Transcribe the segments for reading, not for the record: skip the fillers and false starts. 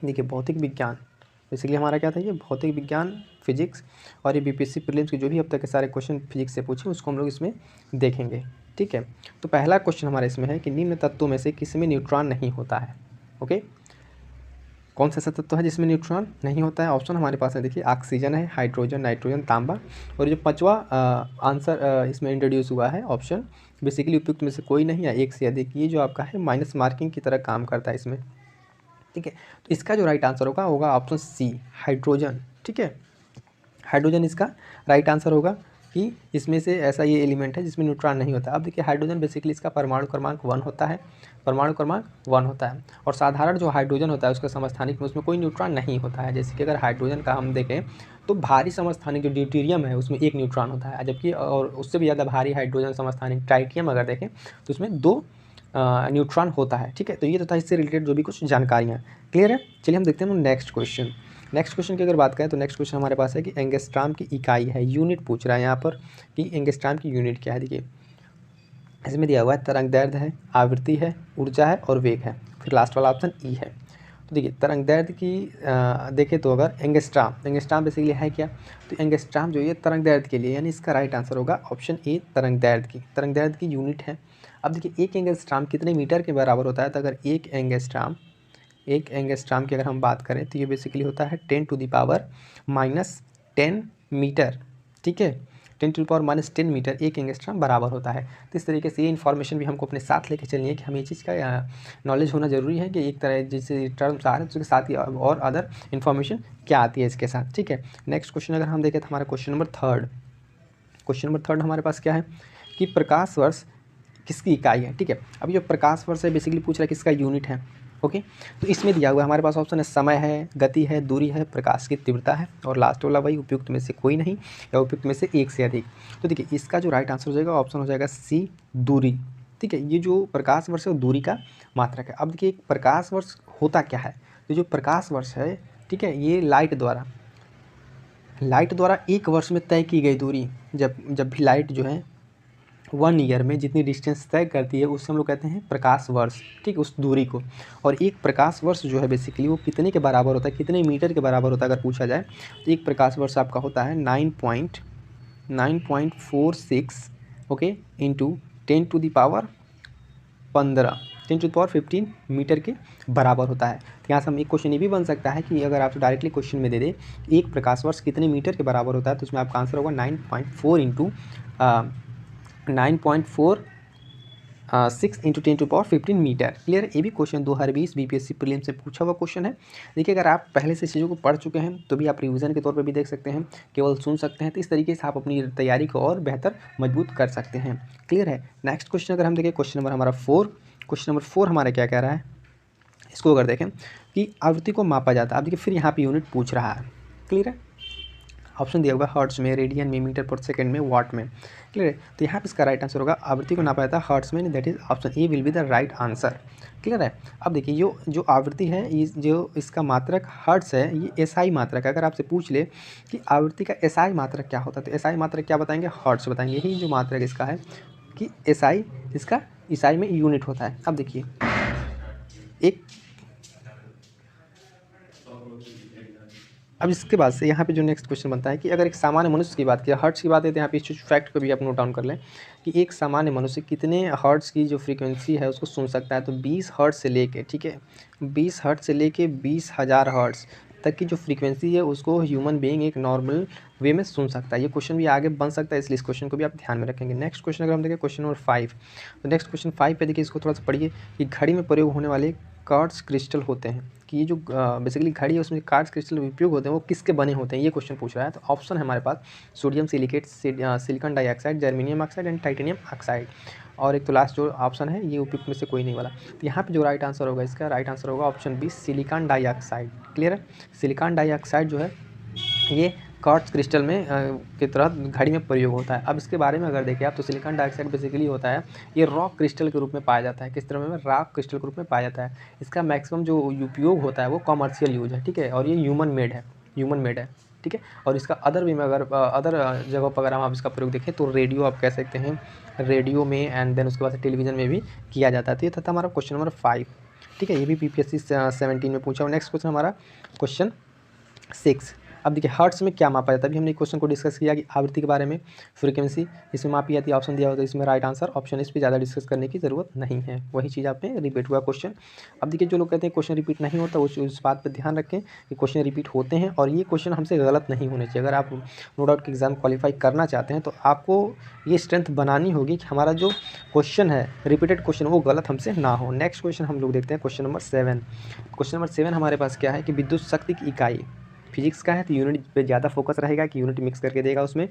देखिए भौतिक विज्ञान बेसिकली हमारा क्या था, ये भौतिक विज्ञान फिजिक्स, और ये बीपीएससी प्रीलिम्स के जो भी अब तक के सारे क्वेश्चन फिजिक्स से पूछे उसको हम लोग इसमें देखेंगे। ठीक है, तो पहला क्वेश्चन हमारा इसमें है कि निम्न तत्वों में से किसी में न्यूट्रॉन नहीं होता है। ओके, कौन सा ऐसा तत्व है जिसमें न्यूट्रॉन नहीं होता है? ऑप्शन हमारे पास है, देखिए ऑक्सीजन है, हाइड्रोजन, नाइट्रोजन, तांबा, और जो पांचवा आंसर इसमें इंट्रोड्यूस हुआ है ऑप्शन बेसिकली उपयुक्त में से कोई नहीं है, एक से अधिक, ये जो आपका है माइनस मार्किंग की तरह काम करता है इसमें। ठीक है, तो इसका जो राइट आंसर होगा ऑप्शन सी, हाइड्रोजन। ठीक है, हाइड्रोजन इसका राइट आंसर होगा कि इसमें से ऐसा ये एलिमेंट है जिसमें न्यूट्रॉन नहीं होता। अब देखिए हाइड्रोजन बेसिकली इसका परमाणु क्रमांक 1 होता है, परमाणु क्रमांक 1 होता है, और साधारण जो हाइड्रोजन होता है उसका समस्थानिक में उसमें कोई न्यूट्रॉन नहीं होता है। जैसे कि अगर हाइड्रोजन का हम देखें तो भारी समस्थानिक जो ड्यूटेरियम है उसमें 1 न्यूट्रॉन होता है, जबकि और उससे भी ज़्यादा भारी हाइड्रोजन समस्थानिक ट्राइटियम अगर देखें तो उसमें 2 न्यूट्रॉन होता है। ठीक है, तो ये तो था इससे रिलेटेड जो भी कुछ जानकारियाँ। क्लियर है? चलिए हम देखते हैं नेक्स्ट क्वेश्चन। नेक्स्ट क्वेश्चन की अगर बात करें तो नेक्स्ट क्वेश्चन हमारे पास है कि एंगस्ट्राम की इकाई है, यूनिट पूछ रहा है यहाँ पर कि एंगस्ट्राम की यूनिट क्या है। देखिए इसमें दिया हुआ है तरंग दैर्ध्य है, आवृत्ति है, ऊर्जा है और वेग है, फिर लास्ट वाला ऑप्शन ई है। तो देखिए तरंग दैर्ध्य की देखें तो अगर एंगस्ट्राम बेसिकली है क्या, तो एंगस्ट्राम जो ये तरंग दैर्ध्य के लिए, यानी इसका राइट आंसर होगा ऑप्शन ए, तरंग दैर्ध्य की यूनिट है। अब देखिए एक एंगस्ट्राम कितने मीटर के बराबर होता है, तो अगर एक एंगस्ट्राम की अगर हम बात करें तो ये बेसिकली होता है 10⁻⁻10 मीटर। ठीक है, 10⁻⁻10 मीटर एक एंगस्ट्राम बराबर होता है। तो इस तरीके से ये इन्फॉर्मेशन भी हमको अपने साथ लेके चलनी है कि हमें ये चीज़ का नॉलेज होना ज़रूरी है कि एक तरह जैसे टर्म्स आ रहे हैं उसके साथ ही और अदर इन्फॉर्मेशन क्या आती है इसके साथ। ठीक है, नेक्स्ट क्वेश्चन अगर हम देखें तो हमारा क्वेश्चन नंबर थर्ड हमारे पास क्या है कि प्रकाश वर्ष किसकी इकाई है। ठीक है, अभी जो प्रकाश वर्ष है बेसिकली पूछ रहा है किसका यूनिट है। ओके, तो इसमें दिया हुआ है हमारे पास ऑप्शन है समय है, गति है, दूरी है, प्रकाश की तीव्रता है, और लास्ट वाला भाई उपयुक्त में से कोई नहीं या उपयुक्त में से एक से अधिक। तो देखिए इसका जो राइट आंसर हो जाएगा ऑप्शन हो जाएगा सी, दूरी। ठीक है, ये जो प्रकाश वर्ष है वो दूरी का मात्रक है। अब देखिए एक प्रकाश वर्ष होता क्या है, तो जो प्रकाश वर्ष है, ठीक है, ये लाइट द्वारा एक वर्ष में तय की गई दूरी, जब भी लाइट जो है 1 ईयर में जितनी डिस्टेंस तय करती है उससे हम लोग कहते हैं प्रकाश वर्ष। ठीक, उस दूरी को। और एक प्रकाश वर्ष जो है बेसिकली वो कितने के बराबर होता है, कितने मीटर के बराबर होता है अगर पूछा जाए, तो एक प्रकाश वर्ष आपका होता है 9.46 ओके इंटू 10⁻15 मीटर के बराबर होता है। तो यहाँ से हम एक क्वेश्चन ये भी बन सकता है कि अगर आप डायरेक्टली क्वेश्चन में दे दे एक प्रकाश वर्ष कितने मीटर के बराबर होता है, तो उसमें आपका आंसर होगा 9.4 इंटू 9.46 इंटू 10⁻15 मीटर। क्लियर है? ये भी क्वेश्चन 2020 बीपीएससी प्रीलिम से पूछा हुआ क्वेश्चन है। देखिए अगर आप पहले से चीज़ों को पढ़ चुके हैं तो भी आप रिवीजन के तौर पे भी देख सकते हैं, केवल सुन सकते हैं, तो इस तरीके से आप अपनी तैयारी को और बेहतर मजबूत कर सकते हैं। क्लियर है? नेक्स्ट क्वेश्चन अगर हम देखें क्वेश्चन नंबर हमारा 4, क्वेश्चन नंबर 4 हमारा क्या कह रहा है, इसको अगर देखें कि आवृत्ति को मापा जाता है। अब देखिए फिर यहाँ पर यूनिट पूछ रहा है। क्लियर है? ऑप्शन दिया होगा हर्ट्ज में, रेडियन में, मीटर पर सेकंड में, वाट में। क्लियर है? तो यहाँ पे इसका राइट आंसर होगा आवृत्ति को नापा जाता है हर्ट्ज में, that is option A will be the right answer. Clear है? अब देखिए जो आवृत्ति है, ये जो इसका मात्रक हर्ट्ज है, ये एसआई मात्रक है। अगर आपसे पूछ ले कि आवृत्ति का एसआई मात्रक क्या होता है, तो एसआई मात्रक क्या बताएंगे, हर्ट्ज बताएंगे। यही जो मात्रक इसका है कि एसआई, इसका ईसाई में यूनिट होता है। अब देखिए अब इसके बाद से यहाँ पे जो नेक्स्ट क्वेश्चन बनता है कि अगर एक सामान्य मनुष्य की बात किया, हर्ट्ज की बात है, तो यहाँ पे इस फैक्ट को भी आप नोट डाउन कर लें कि एक सामान्य मनुष्य कितने हर्ट्ज की जो फ्रीक्वेंसी है उसको सुन सकता है। तो 20 हर्ट्ज से लेके, ठीक है, 20 हर्ट्ज से लेके 20,000 हर्ट्ज तक की जो फ्रीक्वेंसी है उसको ह्यूमन बीइंग एक नॉर्मल वे में सुन सकता है। ये क्वेश्चन भी आगे बन सकता है, इसलिए इस क्वेश्चन को भी आप ध्यान में रखेंगे। नेक्स्ट क्वेश्चन अगर हम देखें क्वेश्चन नंबर 5, तो नेक्स्ट क्वेश्चन 5 पे देखिए, इसको थोड़ा सा पढ़िए कि घड़ी में प्रयोग होने वाले क्वार्ट्ज क्रिस्टल होते हैं, कि ये जो बेसिकली घड़ी है उसमें क्वार्ट्ज क्रिस्टल उपयोग होते हैं वो किसके बने होते हैं, ये क्वेश्चन पूछ रहा है। तो ऑप्शन है हमारे पास sodium silicate, silicon dioxide, germanium oxide and titanium oxide, और एक तो लास्ट जो ऑप्शन है ये उपयुक्त में से कोई नहीं वाला। तो यहाँ पे जो राइट आंसर होगा, इसका राइट आंसर होगा option B, silicon dioxide. Clear है? सिलिकॉन डाइऑक्साइड जो है ये क्वार्ट्ज क्रिस्टल में के तरह घड़ी में प्रयोग होता है। अब इसके बारे में अगर देखें आप, तो सिलिकॉन डाइऑक्साइड बेसिकली होता है, ये रॉक क्रिस्टल के रूप में पाया जाता है। किस तरह में? रॉक क्रिस्टल के रूप में पाया जाता है। इसका मैक्सिमम जो उपयोग होता है वो कमर्शियल यूज है, ठीक है, और ये ह्यूमन मेड है, ठीक है। और इसका अदर वे में अगर अदर जगहों पर अगर हम आप इसका प्रयोग देखें तो रेडियो आप कह सकते हैं, रेडियो में, एंड देन उसके बाद टेलीविज़न में भी किया जाता है। तो ये था हमारा क्वेश्चन नंबर 5। ठीक है, ये भी पीपीएससी 17 में पूछा। और नेक्स्ट क्वेश्चन हमारा क्वेश्चन 6। अब देखिए हर्ट्स में क्या मापा जाता है। अभी हमने क्वेश्चन को डिस्कस किया कि आवृत्ति के बारे में, फ्रीक्वेंसी इसमें मापी जाती है, ऑप्शन दिया होता है इसमें राइट आंसर, ऑप्शन इस पर ज़्यादा डिस्कस करने की ज़रूरत नहीं है, वही चीज़ आप में रिपीट हुआ क्वेश्चन। अब देखिए जो लोग कहते हैं क्वेश्चन रिपीट नहीं होता, उस बात पर ध्यान रखें कि क्वेश्चन रिपीट होते हैं और ये क्वेश्चन हमसे गलत नहीं होने चाहिए। अगर आप नो डाउट के एग्ज़ाम क्वालिफाई करना चाहते हैं तो आपको ये स्ट्रेंथ बनानी होगी कि हमारा जो क्वेश्चन है रिपीटेड क्वेश्चन वो गलत हमसे ना हो। नेक्स्ट क्वेश्चन हम लोग देखते हैं क्वेश्चन नंबर 7। क्वेश्चन नंबर 7 हमारे पास क्या है कि विद्युत शक्ति की इकाई, फिजिक्स का है तो यूनिट पे ज़्यादा फोकस रहेगा कि यूनिट मिक्स करके देगा उसमें।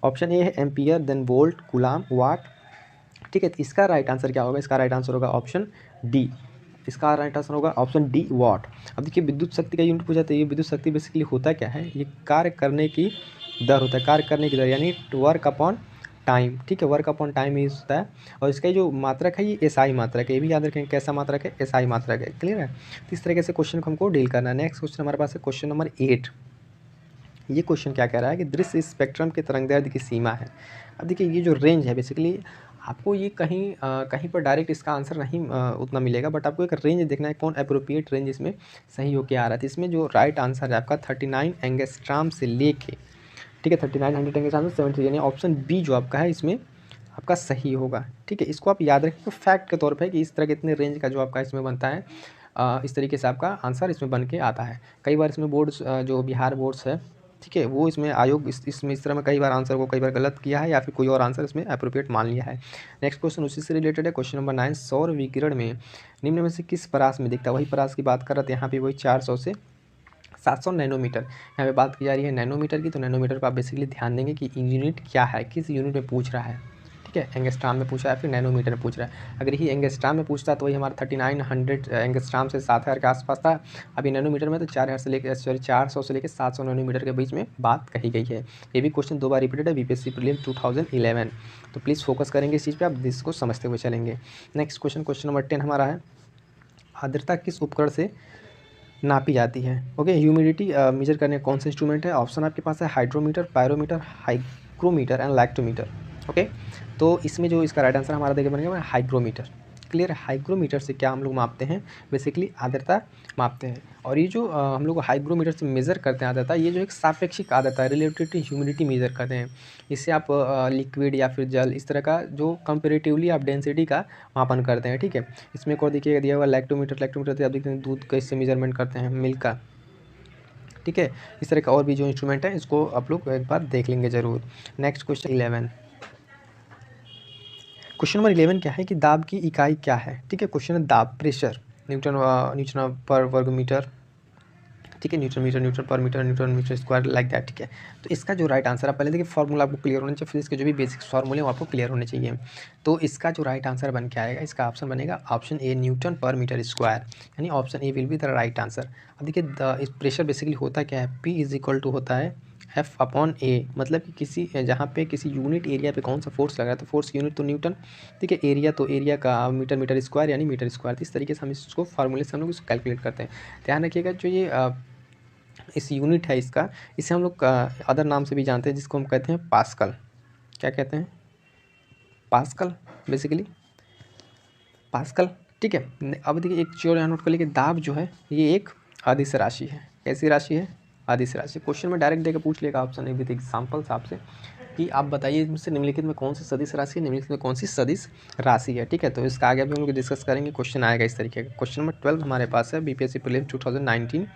ऑप्शन ए है एम्पियर, देन वोल्ट, कूलाम, वाट। ठीक है, तो इसका राइट आंसर क्या होगा, इसका राइट आंसर होगा ऑप्शन डी। इसका राइट आंसर होगा ऑप्शन डी, वाट। अब देखिए विद्युत शक्ति का यूनिट पूछा, तो ये विद्युत शक्ति बेसिकली होता क्या है, ये कार्य करने की दर होता है, कार्य करने की दर यानी वर्क अपॉन टाइम। ठीक है, वर्क अपॉन टाइम यूज होता है। और इसका जो मात्रक है ये एसआई मात्रक है, ये भी याद रखें कैसा मात्रक है, एसआई मात्रक है। क्लियर है, तो इस तरीके से क्वेश्चन को हमको डील करना है। नेक्स्ट क्वेश्चन हमारे पास है क्वेश्चन नंबर 8। ये क्वेश्चन क्या कह रहा है कि दृश्य स्पेक्ट्रम के तरंगदैर्ध्य की सीमा है। अब देखिए ये जो रेंज है बेसिकली आपको ये कहीं पर डायरेक्ट इसका आंसर नहीं उतना मिलेगा, बट आपको एक रेंज देखना है, कौन अप्रोप्रिएट रेंज इसमें सही होकर आ रहा है। तो इसमें जो राइट आंसर है आपका 39 एंगस्ट्राम से लेके, ठीक है, 3900 एंगस्ट्राम से 70, यानी ऑप्शन बी जो आपका है इसमें आपका सही होगा। ठीक है, इसको आप याद रखें तो फैक्ट के तौर पर कि इस तरह के इतने रेंज का जो आपका इसमें बनता है, इस तरीके से आपका आंसर इसमें बन के आता है। कई बार इसमें बोर्ड्स जो बिहार बोर्ड्स है, ठीक है, वो इसमें आयोग इसमें इस तरह में कई बार आंसर को कई बार गलत किया है या फिर कोई और आंसर इसमें अप्रोप्रिएट मान लिया है। नेक्स्ट क्वेश्चन उसी से रिलेटेड है, क्वेश्चन नंबर 9। सौर विकिरण में निम्न में से किस परास में दिखता है, वही परास की बात कर रहे थे यहाँ पे, वही 400 से 700 नैनोमीटर यहाँ पे बात की जा रही है नैनोमीटर की। तो नैनोमीटर पर आप बेसिकली ध्यान देंगे कि यूनिट क्या है, किस यूनिट में पूछ रहा है। ठीक है, एंगस्ट्राम में पूछा है फिर नैनोमीटर में पूछ रहा है। अगर ही एंगस्ट्राम में पूछता तो वही हमारा 3900 एंगस्ट्राम से 7000 के आसपास था। अभी नैनोमीटर में तो 4000 से लेकर 400 से लेकर 700 नैनोमीटर के बीच में बात कही गई है। ये भी क्वेश्चन 2 बार रिपीटेड है बीपीएससी प्रीलिम्स 2011। तो प्लीज़ फोकस करेंगे इस चीज़ पर, आप इसको समझते हुए चलेंगे। नेक्स्ट क्वेश्चन नंबर 10 हमारा है, आर्द्रता किस उपकरण से नापी जाती है। ओके, ह्यूमिडिटी मेजर करने कौन सा इंस्ट्रूमेंट है। ऑप्शन आपके पास है hydrometer, pyrometer, hygrometer and lactometer. Okay, तो इसमें जो इसका राइट आंसर हमारा देखिए बनेगा हाइग्रोमीटर। क्लियर है, हाइग्रोमीटर से क्या हम लोग मापते हैं, बेसिकली आर्द्रता मापते हैं। और ये जो हम लोग हाइग्रोमीटर से मेज़र करते हैं आर्द्रता, ये जो एक सापेक्षिक आर्द्रता है, रिलेटिव टू ह्यूमिडिटी मेज़र करते हैं। इससे आप लिक्विड या फिर जल इस तरह का जो कंपेरेटिवली आप डेंसिटी का मापन करते हैं। ठीक है, इसमें एक और देखिएगा दिया हुआ लैक्टोमीटर से आप देखते हैं दूध का इससे मेजरमेंट करते हैं, मिल्क का। ठीक है, इस तरह का और भी जो इंस्ट्रूमेंट है इसको आप लोग एक बार देख लेंगे ज़रूर। Next question 11। क्वेश्चन नंबर 11 क्या है कि दाब की इकाई क्या है। ठीक है, क्वेश्चन है दाब, प्रेशर, न्यूटन पर वर्ग मीटर। ठीक है, newton metre, newton per metre, newton metre square, like that. ठीक है, तो इसका जो राइट आंसर है, पहले देखिए फॉर्मूला आपको क्लियर होना चाहिए, फिर इसके जो भी बेसिक फार्मूले वो आपको क्लियर होने चाहिए। तो इसका जो राइट आंसर बन के आएगा, इसका ऑप्शन बनेगा option A, Newton per metre square, यानी option A will be the right answer. अब देखिए इस प्रेशर बेसिकली होता क्या है, पी इज इक्वल टू होता है एफ अपॉन ए, मतलब कि किसी जहाँ पे किसी यूनिट एरिया पे कौन सा फोर्स लग रहा है, तो फोर्स यूनिट तो न्यूटन, ठीक है, एरिया तो एरिया का मीटर, मीटर स्क्वायर यानी मीटर स्क्वायर। तो इस तरीके से हम इसको फार्मूले से हम लोग इसको कैलकुलेट करते हैं। ध्यान रखिएगा जो ये इस यूनिट है इसका, इसे हम लोग अदर नाम से भी जानते हैं जिसको हम कहते हैं पास्कल। क्या कहते हैं, पास्कल, बेसिकली पास्कल। ठीक है, अब देखिए एक चीज़ यहाँ नोट कर लीजिए, दाब जो है ये एक अदिश राशि है। कैसी राशि है, अदिश राशि। क्वेश्चन में डायरेक्ट देकर पूछ लेगा ऑप्शन ए विद एग्जाम्पल्स आपसे कि आप बताइए इनमें से निम्नलिखित में कौन सी सदिश राशि है, निम्नलिखित में कौन सी सदिश राशि है। ठीक है, तो इसका आगे भी हम लोग डिस्कस करेंगे, क्वेश्चन आएगा इस तरीके का। क्वेश्चन नंबर 12 हमारे पास है बीपीएससी प्रीलिम्स 2019,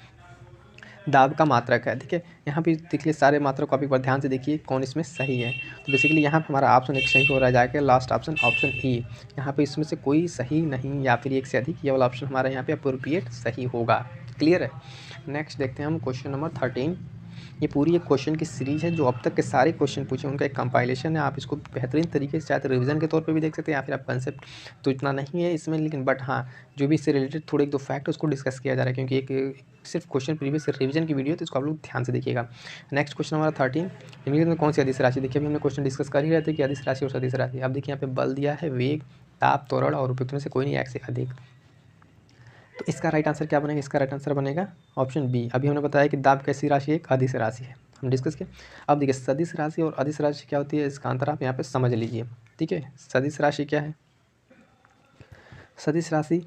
दाब का मात्रक है। ठीक है, यहाँ पे देखिए सारे मात्रक को आप एक बार ध्यान से देखिए कौन इसमें सही है। तो बेसिकली यहाँ पे हमारा ऑप्शन एक सही हो रहा है जाके, लास्ट ऑप्शन ऑप्शन ई। यहाँ पे इसमें से कोई सही नहीं या फिर एक से अधिक, ये वाला ऑप्शन हमारा यहाँ पे अप्रोप्रिएट सही होगा। क्लियर है, नेक्स्ट देखते हैं हम क्वेश्चन नंबर 13। ये पूरी एक क्वेश्चन की सीरीज़ है जो अब तक के सारे क्वेश्चन पूछे उनका एक कंपाइलेशन है। आप इसको बेहतरीन तरीके से चाहे तो रिवीजन के तौर पे भी देख सकते हैं, या फिर आप कंसेप्ट तो इतना नहीं है इसमें, लेकिन बट हाँ जो भी इससे रिलेटेड थोड़े एक दो फैक्ट उसको डिस्कस किया जा रहा है, क्योंकि एक सिर्फ क्वेश्चन प्रीवियस रिवीजन की वीडियो, तो इसको आप लोग ध्यान से देखिएगा। नेक्स्ट क्वेश्चन हमारा 13, निम्नलिखित में कौन सी अदिश राशि। देखिए अभी हमने क्वेश्चन डिस्कस कर ही रहे थे कि अदिश राशि और सदिश राशि। अब देखिए यहाँ पे बल दिया है, वेग, ताप, त्वरण और उपयुक्त में से कोई नहीं एक से अधिक। तो इसका राइट आंसर क्या बनेगा, इसका राइट आंसर बनेगा ऑप्शन बी। अभी हमने बताया कि दाब कैसी राशि है, एक अदिश राशि है, हम डिस्कस किए। अब देखिए सदिश राशि और अदिश राशि क्या होती है, इसका अंतर आप यहाँ पे समझ लीजिए। ठीक है, सदिश राशि क्या है, सदिश राशि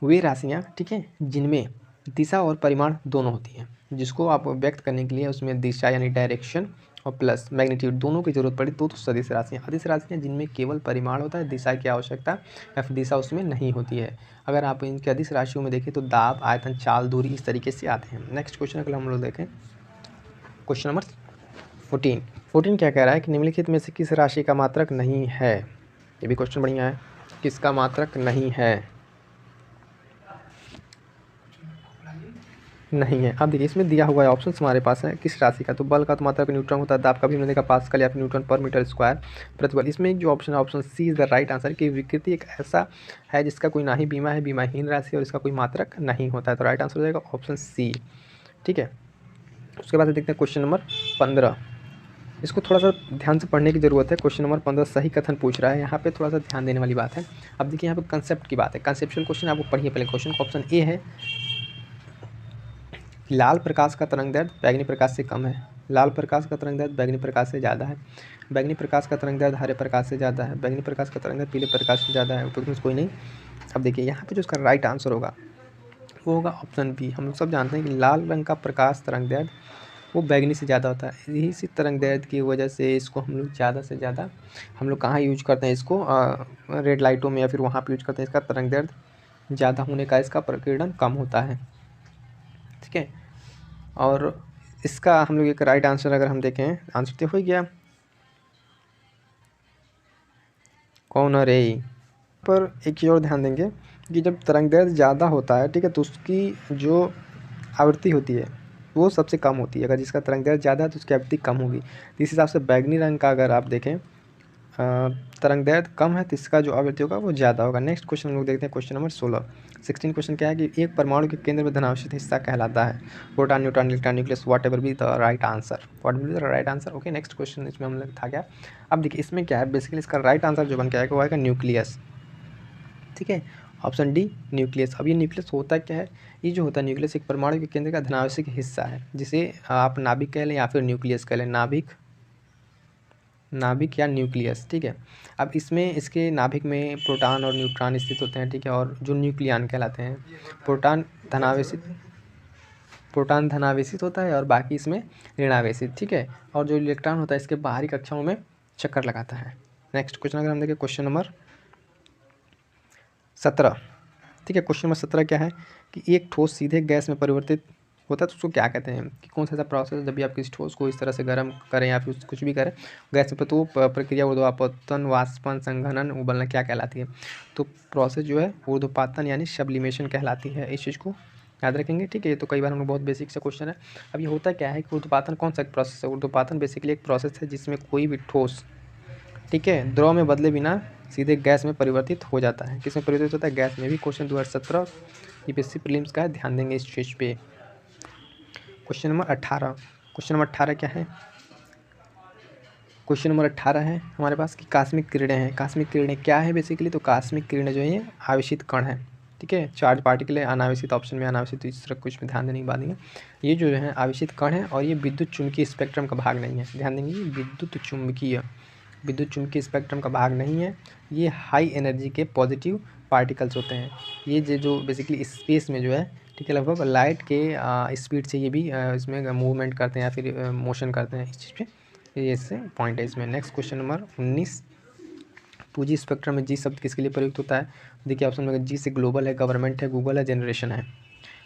वे राशियाँ, ठीक है, जिनमें दिशा और परिमाण दोनों होती हैं, जिसको आप व्यक्त करने के लिए उसमें दिशा यानी डायरेक्शन और प्लस मैग्नीट्यूड दोनों की जरूरत पड़ी तो सदिश राशियाँ। अदिश राशियाँ जिनमें केवल परिमाण होता है, दिशा की आवश्यकता या फिर दिशा उसमें नहीं होती है। अगर आप इनके अदिश राशियों में देखें तो दाब, आयतन, चाल, दूरी इस तरीके से आते हैं। नेक्स्ट क्वेश्चन अगर हम लोग देखें क्वेश्चन नंबर 14 क्या कह रहा है कि निम्नलिखित में से किस राशि का मात्रक नहीं है। ये भी क्वेश्चन बढ़िया है, किसका मात्रक नहीं है, नहीं है। अब देखिए इसमें दिया हुआ है ऑप्शन हमारे पास है किस राशि का, तो बल का तो मात्रक न्यूटन होता है, दाब का भी हमने देखा पास्कल या फिर न्यूटन पर मीटर स्क्वायर प्रतिबल। इसमें जो ऑप्शन है option C is the right answer कि विकृति एक ऐसा है जिसका कोई ना ही बीमा है, बीमाहीन राशि और इसका कोई मात्रक नहीं होता है, तो राइट आंसर हो जाएगा ऑप्शन सी। ठीक है, उसके बाद देखते हैं क्वेश्चन नंबर 15। इसको थोड़ा सा ध्यान से पढ़ने की ज़रूरत है। क्वेश्चन नंबर 15 सही कथन पूछ रहा है, यहाँ पे थोड़ा सा ध्यान देने वाली बात है। अब देखिए यहाँ पे कंसेप्ट की बात है, कंसेप्चुअल क्वेश्चन आपको पढ़िए पहले क्वेश्चन को। ऑप्शन ए है लाल प्रकाश का तरंगदैर्घ्य बैंगनी प्रकाश से कम है, लाल प्रकाश का तरंगदैर्घ्य बैंगनी प्रकाश से ज़्यादा है, बैंगनी प्रकाश का तरंगदैर्घ्य हरे प्रकाश से ज़्यादा है, बैंगनी प्रकाश का तरंगदैर्घ्य पीले प्रकाश से ज़्यादा है, उपयुक्त में कोई नहीं। अब देखिए यहाँ पे जो इसका राइट आंसर होगा वो होगा ऑप्शन बी। हम लोग सब जानते हैं कि लाल रंग का प्रकाश तरंगदैर्घ्य वो बैंगनी से ज़्यादा होता है, यही सी तरंगदैर्घ्य की वजह से इसको हम लोग ज़्यादा से ज़्यादा हम लोग कहाँ यूज करते हैं इसको, रेड लाइटों में या फिर वहाँ पे यूज करते हैं। इसका तरंगदैर्घ्य ज़्यादा होने का इसका प्रकीर्णन कम होता है। ठीक है, और इसका हम लोग एक राइट आंसर अगर हम देखें, आंसर तो हो गया कौन रे। पर एक चीज़ और ध्यान देंगे कि जब तरंगदैर्घ्य ज़्यादा होता है, ठीक है, तो उसकी जो आवृत्ति होती है वो सबसे कम होती है। अगर जिसका तरंगदैर्घ्य ज़्यादा है तो उसकी आवृत्ति कम होगी। इस हिसाब से बैंगनी रंग का अगर आप देखें तरंगदैर्घ्य कम है तो इसका जो आवृत्ति होगा वो ज़्यादा होगा। नेक्स्ट क्वेश्चन हम लोग देखते हैं क्वेश्चन नंबर 16 क्वेश्चन क्या है कि एक परमाणु के केंद्र में धनावेशित हिस्सा कहलाता है, proton, neutron, electron, nucleus, what ever be the right answer, what will be the right answer. Okay, next question इसमें हम लोग था क्या। अब देखिए इसमें क्या है, बेसिकली इसका राइट आंसर जो बन के आएगा वो आएगा न्यूक्लियस। ठीक है, ऑप्शन डी न्यूक्लियस। अब ये न्यूक्लियस होता क्या है, ये जो होता है न्यूक्लियस एक परमाणु के केंद्र का धनावेशित हिस्सा है, जिसे आप नाभिक कह लें या फिर न्यूक्लियस कह लें, नाभिक या न्यूक्लियस। ठीक है, अब इसमें इसके नाभिक में प्रोटॉन और न्यूट्रॉन स्थित होते हैं। ठीक है, और जो न्यूक्लियन कहलाते हैं, प्रोटॉन धनावेशित होता है और बाकी इसमें ऋणावेशित। ठीक है, और जो इलेक्ट्रॉन होता है इसके बाहरी कक्षाओं में चक्कर लगाता है। नेक्स्ट क्वेश्चन अगर हम देखें क्वेश्चन नंबर 17। ठीक है, क्वेश्चन नंबर 17 क्या है कि एक ठोस सीधे गैस में परिवर्तित होता है तो उसको क्या कहते हैं, कि कौन सा ऐसा प्रोसेस जब भी आप किसी ठोस को इस तरह से गर्म करें या फिर कुछ भी करें गैस में, तो प्रक्रिया ऊर्ध्वपातन, वाष्पन, संघनन, उबलना क्या कहलाती है। तो प्रोसेस जो है ऊर्ध्वपातन यानी सब्लिमेशन कहलाती है, इस चीज़ को याद रखेंगे। ठीक है, ये तो कई बार हम लोग बहुत बेसिक सा क्वेश्चन है। अब ये होता क्या है कि ऊर्ध्वपातन कौन सा प्रोसेस है, ऊर्ध्वपातन बेसिकली एक प्रोसेस है जिसमें कोई भी ठोस, ठीक है, द्रव में बदले बिना सीधे गैस में परिवर्तित हो जाता है। किस में परिवर्तित होता है, गैस में भी। क्वेश्चन 2017 यूपीएससी प्रीलिम्स का है, ध्यान देंगे इस चीज़ पे। क्वेश्चन नंबर 18, क्वेश्चन नंबर 18 क्या है, क्वेश्चन नंबर 18 है हमारे पास कि कास्मिक किरणें हैं। कास्मिक किरणें क्या है बेसिकली, तो कास्मिक किरणें जो है आवेशित कण है। ठीक है, चार्ज पार्टिकल है, अनावेशित ऑप्शन में अनावेशित, तो इस तरह कुछ में ध्यान देने की बात नहीं है। ये जो है आवेशित कण है और ये विद्युत चुम्बकीय स्पेक्ट्रम का भाग नहीं है, ध्यान देंगे, विद्युत चुम्बकीय स्पेक्ट्रम का भाग नहीं है। ये हाई एनर्जी के पॉजिटिव पार्टिकल्स होते हैं। ये जो बेसिकली स्पेस में जो है, ठीक है, लगभग लाइट के स्पीड से ये भी इसमें मूवमेंट करते हैं या फिर मोशन करते हैं इस चीज़ पे, ये इससे पॉइंट है इसमें। Next question number 19, 2G spectrum में जी शब्द किसके लिए प्रयुक्त होता है। देखिए ऑप्शन में जी से ग्लोबल है, गवर्नमेंट है, गूगल है, जनरेशन है।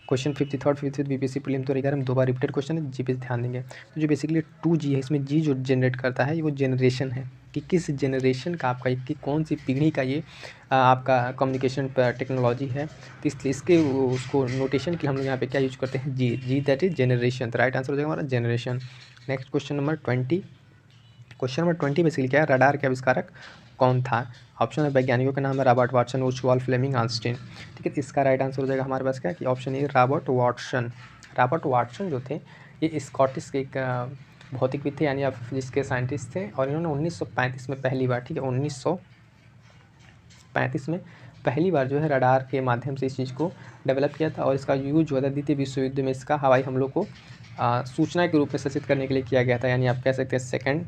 क्वेश्चन 53 बीपीएससी प्रीलिम तो हम 2 बार रिपीटेड क्वेश्चन है, जी पे ध्यान देंगे। तो जो बेसिकली 2G है इसमें जी जो जनरेट करता है वो जनरेशन है, कि किस जनरेशन का आपका, कि कौन सी पीढ़ी का ये आपका कम्युनिकेशन टेक्नोलॉजी है। तो इसलिए इसके उसको नोटेशन के हम लोग यहाँ पे क्या यूज करते हैं, जी दैट इज जनरेशन। तो राइट आंसर हो जाएगा हमारा generation. Next question number 20, question number 20 basically क्या है, रडार के आविष्कारक कौन था। ऑप्शन है वैज्ञानिकों का नाम है रॉबर्ट वाटसन, उर्सुलाल फ्लेमिंग, आइंस्टीन। ठीक है, इसका राइट आंसर हो जाएगा हमारे पास क्या कि option A Robert Watson. Robert Watson जो थे ये स्कॉटिश के एक भौतिकविद थे यानी आप फिजिक्स के साइंटिस्ट थे, और इन्होंने 1935 में पहली बार, ठीक है, 1935 में पहली बार जो है रडार के माध्यम से इस चीज़ को डेवलप किया था। और इसका यूज जो है द्वितीय विश्व युद्ध में इसका हवाई हमलों को सूचना के रूप में सचेत करने के लिए किया गया था, यानी आप कह सकते हैं सेकेंड